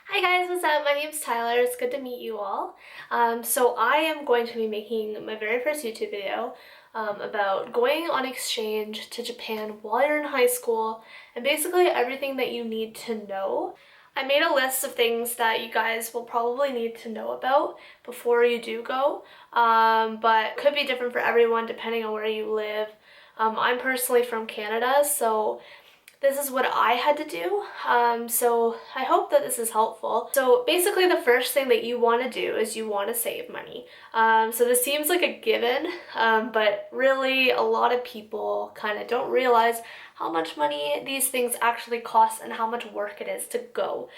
Hi guys, what's up? My name's Tyler. It's good to meet you all. So I am going to be making my very first YouTube video about going on exchange to Japan while you're in high school and basically everything that you need to know. I made a list of things that you guys will probably need to know about before you do go, but could be different for everyone depending on where you live. I'm personally from Canada, so this is what I had to do, so I hope that this is helpful. So basically the first thing that you want to do is you want to save money. So this seems like a given, but really a lot of people kind of don't realize how much money these things actually cost and how much work it is to go.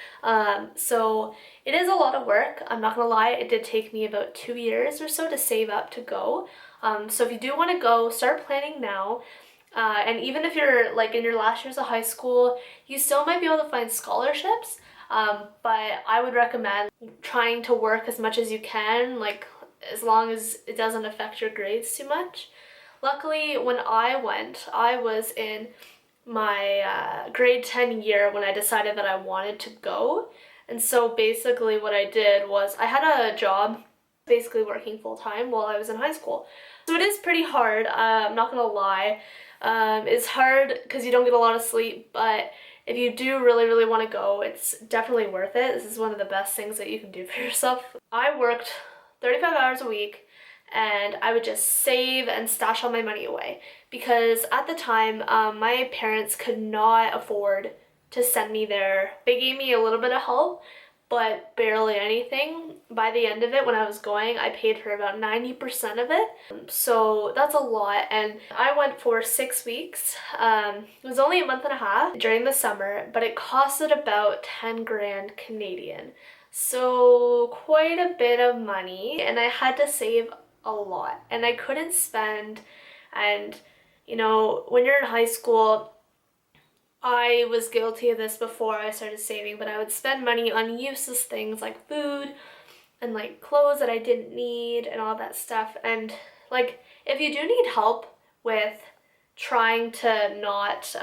So it is a lot of work. I'm not gonna lie, it did take me about 2 years or so to save up to go. So if you do want to go, start planning now. And even if you're like in your last years of high school, you still might be able to find scholarships. But I would recommend trying to work as much as you can, like as long as it doesn't affect your grades too much. Luckily, when I went, I was in my grade 10 year when I decided that I wanted to go. And so basically what I did was I had a job basically working full time while I was in high school. So it is pretty hard, I'm not gonna lie. It's hard because you don't get a lot of sleep, but if you do really want to go, it's definitely worth it. This is one of the best things that you can do for yourself. I worked 35 hours a week and I would just save and stash all my money away because at the time my parents could not afford to send me there. They gave me a little bit of help, but barely anything. By the end of it, when I was going, I paid for about 90% of it. So that's a lot. And I went for 6 weeks. It was only a month and a half during the summer, but it costed about 10 grand Canadian. So quite a bit of money, and I had to save a lot. And I couldn't spend, and when you're in high school, I was guilty of this before I started saving, but I would spend money on useless things like food and like clothes that I didn't need and all that stuff. And like, if you do need help with trying to not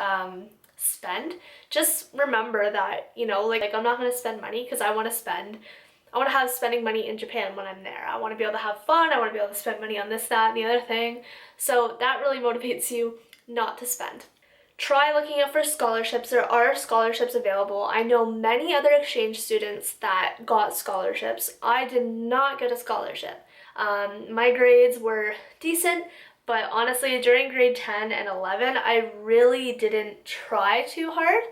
spend, just remember that, like I'm not going to spend money because I want to have spending money in Japan when I'm there. I want to be able to have fun. I want to be able to spend money on this, that, and the other thing. So that really motivates you not to spend. Try looking out for scholarships. There are scholarships available. I know many other exchange students that got scholarships. I did not get a scholarship. My grades were decent, but honestly, during grade 10 and 11, I really didn't try too hard.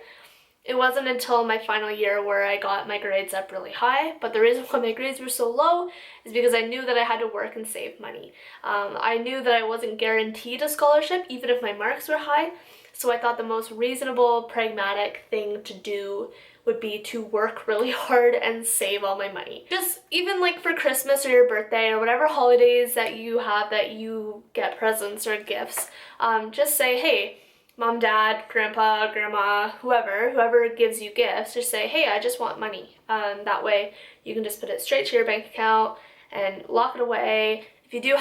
It wasn't until my final year where I got my grades up really high, but the reason why my grades were so low is because I knew that I had to work and save money. I knew that I wasn't guaranteed a scholarship even if my marks were high, so I thought the most reasonable, pragmatic thing to do would be to work really hard and save all my money. Just even like for Christmas or your birthday or whatever holidays that you have that you get presents or gifts, just say, hey, mom, dad, grandpa, grandma, whoever gives you gifts, just say, hey, I just want money. That way you can just put it straight to your bank account and lock it away. If you do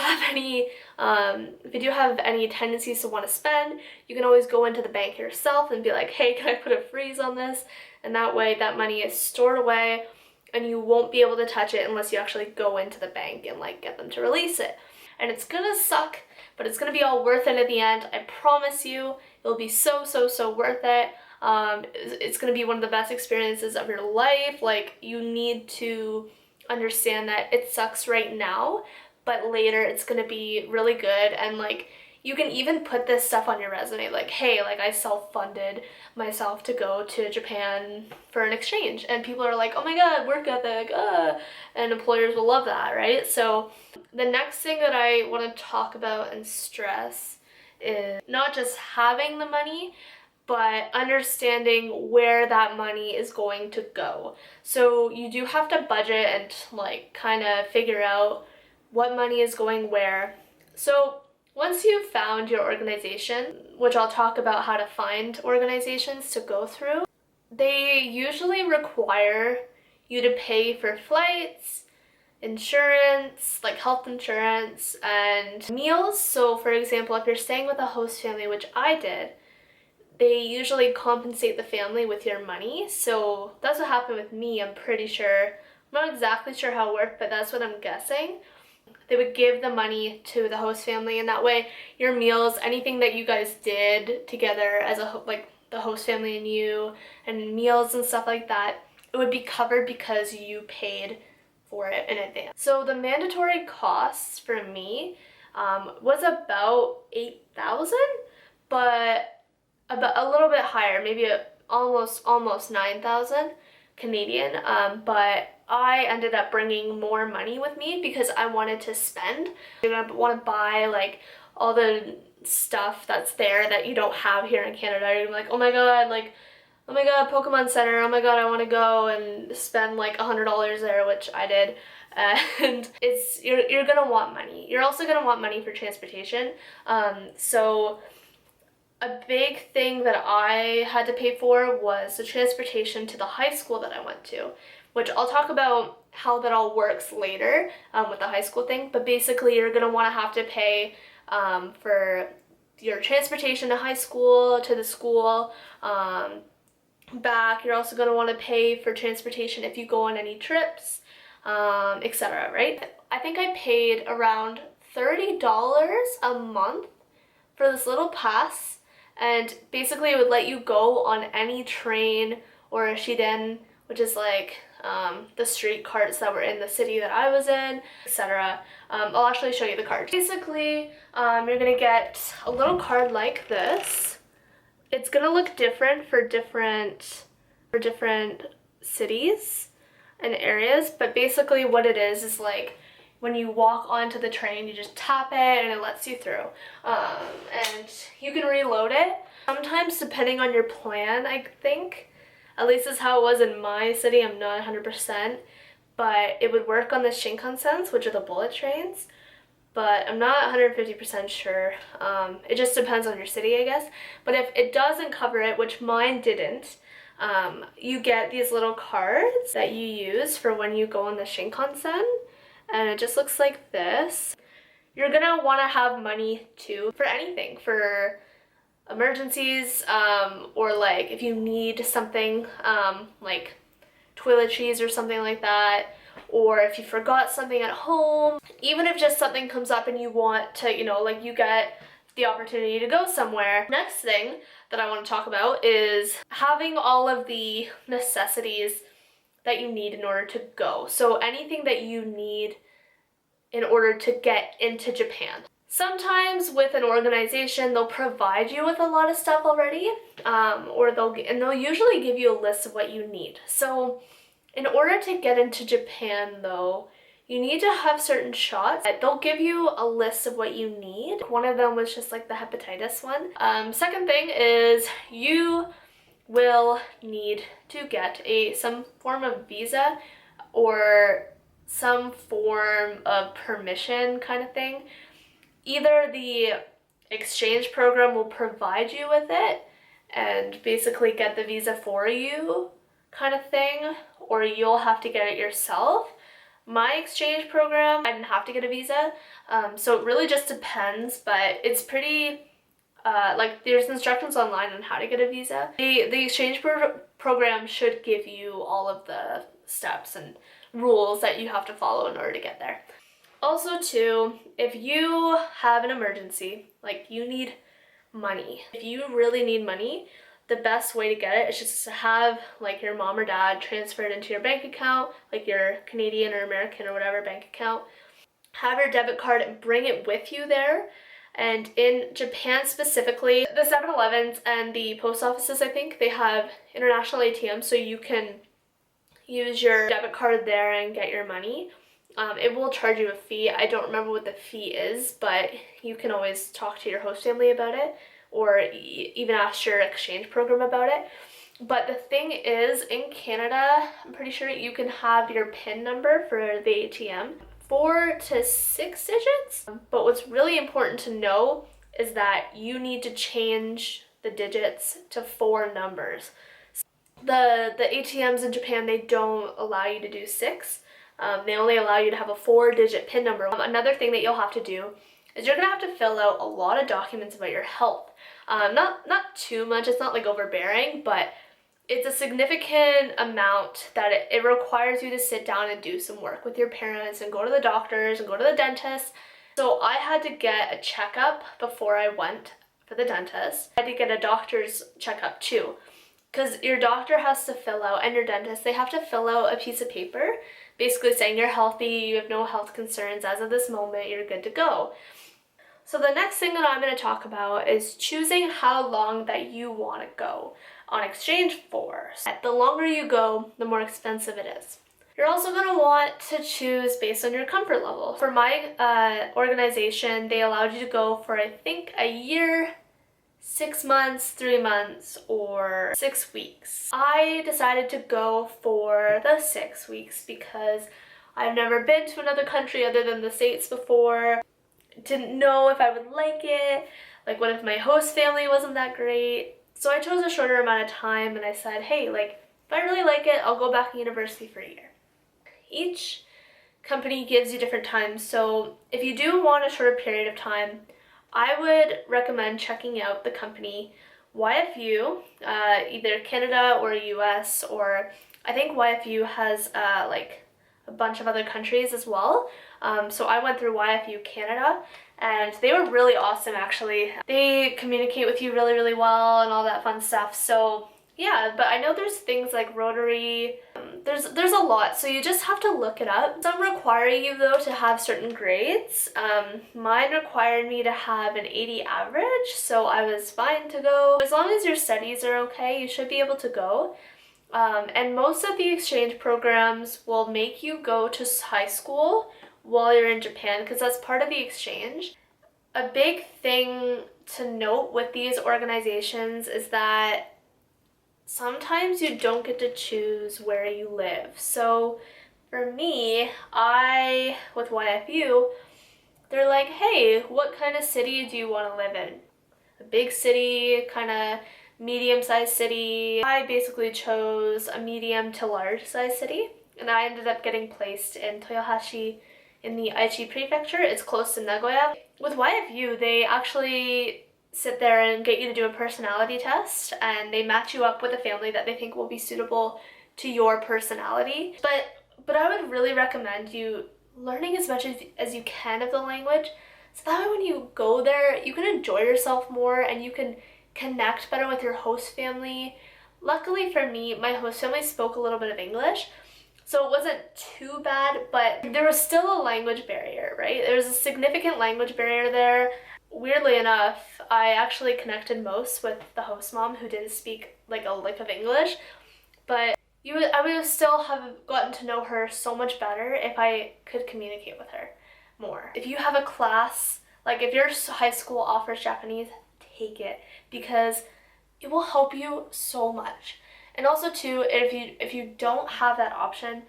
have any tendencies to want to spend, you can always go into the bank yourself and be like, hey, can I put a freeze on this? And that way that money is stored away and you won't be able to touch it unless you actually go into the bank and like get them to release it. And it's gonna suck, but it's gonna be all worth it at the end. I promise you, it'll be so worth it. It's gonna be one of the best experiences of your life. Like, you need to understand that it sucks right now, but later it's gonna be really good. And like, you can even put this stuff on your resume, like, hey, like I self-funded myself to go to Japan for an exchange, and people are like, oh my god, work ethic, and employers will love that, right? So the next thing that I want to talk about and stress is not just having the money, but understanding where that money is going to go. So you do have to budget and like kind of figure out what money is going where. So once you've found your organization, which I'll talk about how to find organizations to go through, they usually require you to pay for flights, insurance, like health insurance, and meals. So for example, if you're staying with a host family, which I did, they usually compensate the family with your money. So that's what happened with me, I'm pretty sure. I'm not exactly sure how it worked, but that's what I'm guessing. They would give the money to the host family, and that way your meals, anything that you guys did together as like the host family and you, and meals and stuff like that, it would be covered because you paid for it in advance. So the mandatory costs for me was about 8,000, but about a little bit higher, maybe almost 9,000 Canadian. But I ended up bringing more money with me because I wanted to spend. You're gonna want to buy like all the stuff that's there that you don't have here in Canada. You're like, oh my god, Pokemon Center, oh my god, I want to go and spend like $100 there, which I did. And you're gonna want money. You're also gonna want money for transportation. So a big thing that I had to pay for was the transportation to the high school that I went to, which I'll talk about how that all works later with the high school thing. But basically, you're gonna want to have to pay for your transportation to high school, to the school, back. You're also going to want to pay for transportation if you go on any trips, etc., right? I think I paid around $30 a month for this little pass, and basically it would let you go on any train or a shiden, which is like the street carts that were in the city that I was in, etc. I'll actually show you the card. Basically, you're going to get a little card like this. It's gonna look different for different cities and areas, but basically what it is like when you walk onto the train, you just tap it and it lets you through. And you can reload it. Sometimes, depending on your plan, I think, at least is how it was in my city, I'm not 100%, but it would work on the Shinkansen, which are the bullet trains. But I'm not 150% sure. It just depends on your city, I guess. But if it doesn't cover it, which mine didn't, you get these little cards that you use for when you go on the Shinkansen, and it just looks like this. You're gonna want to have money too for anything, for emergencies, or like if you need something like toiletries or something like that, or if you forgot something at home, even if just something comes up and you want to, like you get the opportunity to go somewhere. Next thing that I want to talk about is having all of the necessities that you need in order to go. So anything that you need in order to get into Japan. Sometimes with an organization, they'll provide you with a lot of stuff already, or they'll usually give you a list of what you need. So in order to get into Japan, though, you need to have certain shots. They'll give you a list of what you need. One of them was just like the hepatitis one. Second thing is you will need to get some form of visa or some form of permission kind of thing. Either the exchange program will provide you with it and basically get the visa for you kind of thing, or you'll have to get it yourself. My exchange program, I didn't have to get a visa, so it really just depends, but it's pretty, like there's instructions online on how to get a visa. The exchange program should give you all of the steps and rules that you have to follow in order to get there. Also too, if you have an emergency, like you need money, if you really need money, the best way to get it is just to have like your mom or dad transfer it into your bank account, like your Canadian or American or whatever bank account. Have your debit card and bring it with you there. And in Japan specifically, the 7-Elevens and the post offices, I think, they have international ATMs, so you can use your debit card there and get your money. It will charge you a fee. I don't remember what the fee is, but you can always talk to your host family about it, or even ask your exchange program about it. But the thing is, in Canada, I'm pretty sure you can have your PIN number for the ATM 4 to 6 digits. But what's really important to know is that you need to change the digits to 4 numbers. The ATMs in Japan, they don't allow you to do 6. They only allow you to have a 4-digit PIN number. Another thing that you'll have to do is you're going to have to fill out a lot of documents about your health. Not too much, it's not like overbearing, but it's a significant amount that it requires you to sit down and do some work with your parents and go to the doctors and go to the dentist. So I had to get a checkup before I went for the dentist. I had to get a doctor's checkup too, because your doctor has to fill out, and your dentist, they have to fill out a piece of paper basically saying you're healthy, you have no health concerns as of this moment, you're good to go. So the next thing that I'm going to talk about is choosing how long that you want to go on exchange for. The longer you go, the more expensive it is. You're also going to want to choose based on your comfort level. For my organization, they allowed you to go for, I think, a year, 6 months, 3 months, or 6 weeks. I decided to go for the 6 weeks because I've never been to another country other than the States before. Didn't know if I would like it. Like, what if my host family wasn't that great? So I chose a shorter amount of time, and I said, hey, like, if I really like it, I'll go back to university for a year. Each company gives you different times, so if you do want a shorter period of time, I would recommend checking out the company YFU, either Canada or US, or I think YFU has like a bunch of other countries as well. So I went through YFU Canada, and they were really awesome actually. They communicate with you really, really well and all that fun stuff. So yeah, but I know there's things like Rotary, there's a lot, so you just have to look it up. Some require you though to have certain grades. Mine required me to have an 80 average, so I was fine to go. As long as your studies are okay, you should be able to go. And most of the exchange programs will make you go to high school while you're in Japan, because that's part of the exchange. A big thing to note with these organizations is that sometimes you don't get to choose where you live. So for me, with YFU, they're like, hey, what kind of city do you want to live in? A big city, kind of medium-sized city. I basically chose a medium to large-sized city, and I ended up getting placed in Toyohashi in the Aichi Prefecture. It's close to Nagoya. With YFU, they actually sit there and get you to do a personality test, and they match you up with a family that they think will be suitable to your personality. But I would really recommend you learning as much as you can of the language, so that way when you go there, you can enjoy yourself more and you can connect better with your host family. Luckily for me, my host family spoke a little bit of English, so it wasn't too bad, but there was still a language barrier, right? There was a significant language barrier there. Weirdly enough, I actually connected most with the host mom, who didn't speak like a lick of English, but I would still have gotten to know her so much better if I could communicate with her more. If you have a class, like if your high school offers Japanese, take it, because it will help you so much. And also too, if you don't have that option,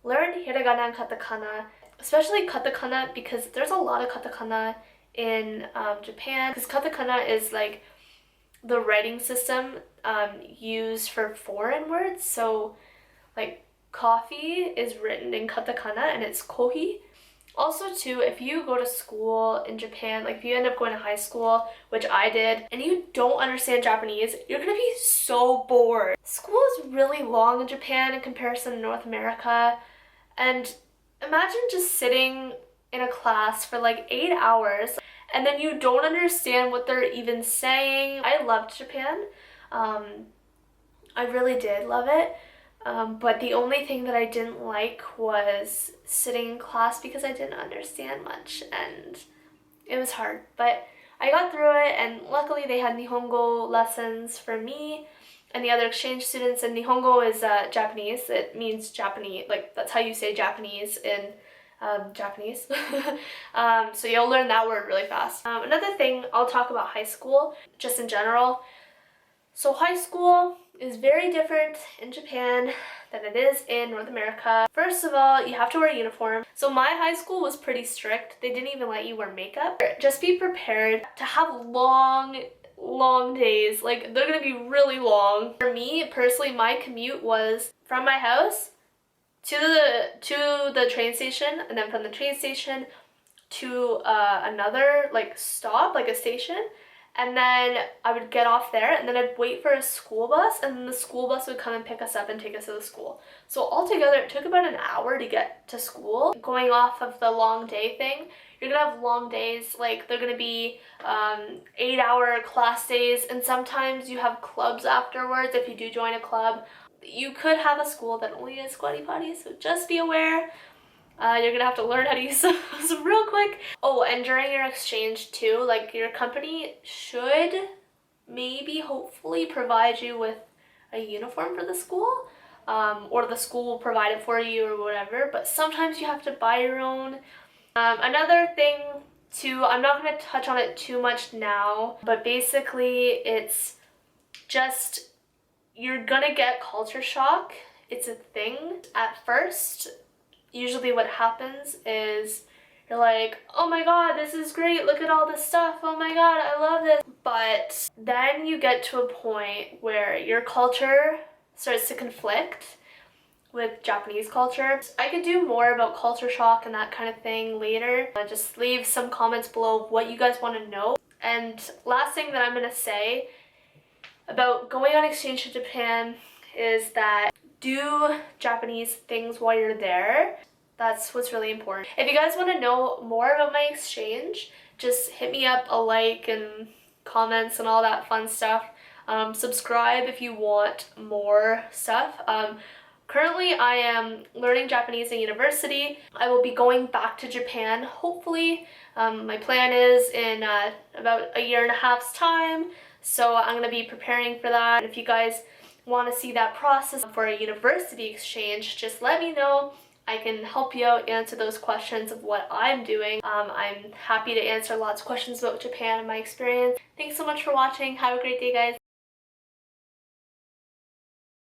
learn hiragana and katakana, especially katakana, because there's a lot of katakana in Japan, because katakana is like the writing system used for foreign words. So like coffee is written in katakana and it's kohi. Also too, if you go to school in Japan, like if you end up going to high school, which I did, and you don't understand Japanese, you're gonna be so bored. School is really long in Japan in comparison to North America, and imagine just sitting in a class for like 8 hours and then you don't understand what they're even saying. I loved Japan. I really did love it. But the only thing that I didn't like was sitting in class because I didn't understand much and it was hard. But I got through it, and luckily they had Nihongo lessons for me and the other exchange students, and Nihongo is Japanese. It means Japanese, like that's how you say Japanese in Japanese. So you'll learn that word really fast. Another thing, I'll talk about high school, just in general. So high school is very different in Japan than it is in North America. First of all, you have to wear a uniform. So my high school was pretty strict. They didn't even let you wear makeup. Just be prepared to have long days. Like, they're gonna be really long. For me, personally, my commute was from my house to the train station, and then from the train station to another like stop, like a station, And then I would get off there, and then I'd wait for a school bus, and then the school bus would come and pick us up and take us to the school. So altogether, it took about an hour to get to school. Going off of the long day thing, you're gonna have long days, like they're gonna be 8-hour class days, and sometimes you have clubs afterwards if you do join a club. You could have a school that only has Squatty Potties, so just be aware. You're gonna have to learn how to use those real quick. Oh, and during your exchange too, like your company should maybe hopefully provide you with a uniform for the school, or the school will provide it for you or whatever, but sometimes you have to buy your own. Another thing too, I'm not gonna touch on it too much now, but basically it's just, you're gonna get culture shock. It's a thing at first. Usually what happens is you're like, oh my god, this is great, look at all this stuff, oh my god, I love this. But then you get to a point where your culture starts to conflict with Japanese culture. I could do more about culture shock and that kind of thing later. Just leave some comments below of what you guys want to know. And last thing that I'm going to say about going on exchange to Japan is that do Japanese things while you're there. That's what's really important. If you guys want to know more about my exchange, just hit me up a like and comments and all that fun stuff. Subscribe if you want more stuff. Currently, I am learning Japanese in university. I will be going back to Japan, hopefully. My plan is in about a year and a half's time, so I'm going to be preparing for that. If you guys want to see that process for a university exchange, just let me know. I can help you out, answer those questions of what I'm doing. I'm happy to answer lots of questions about Japan and my experience. Thanks so much for watching. Have a great day, guys.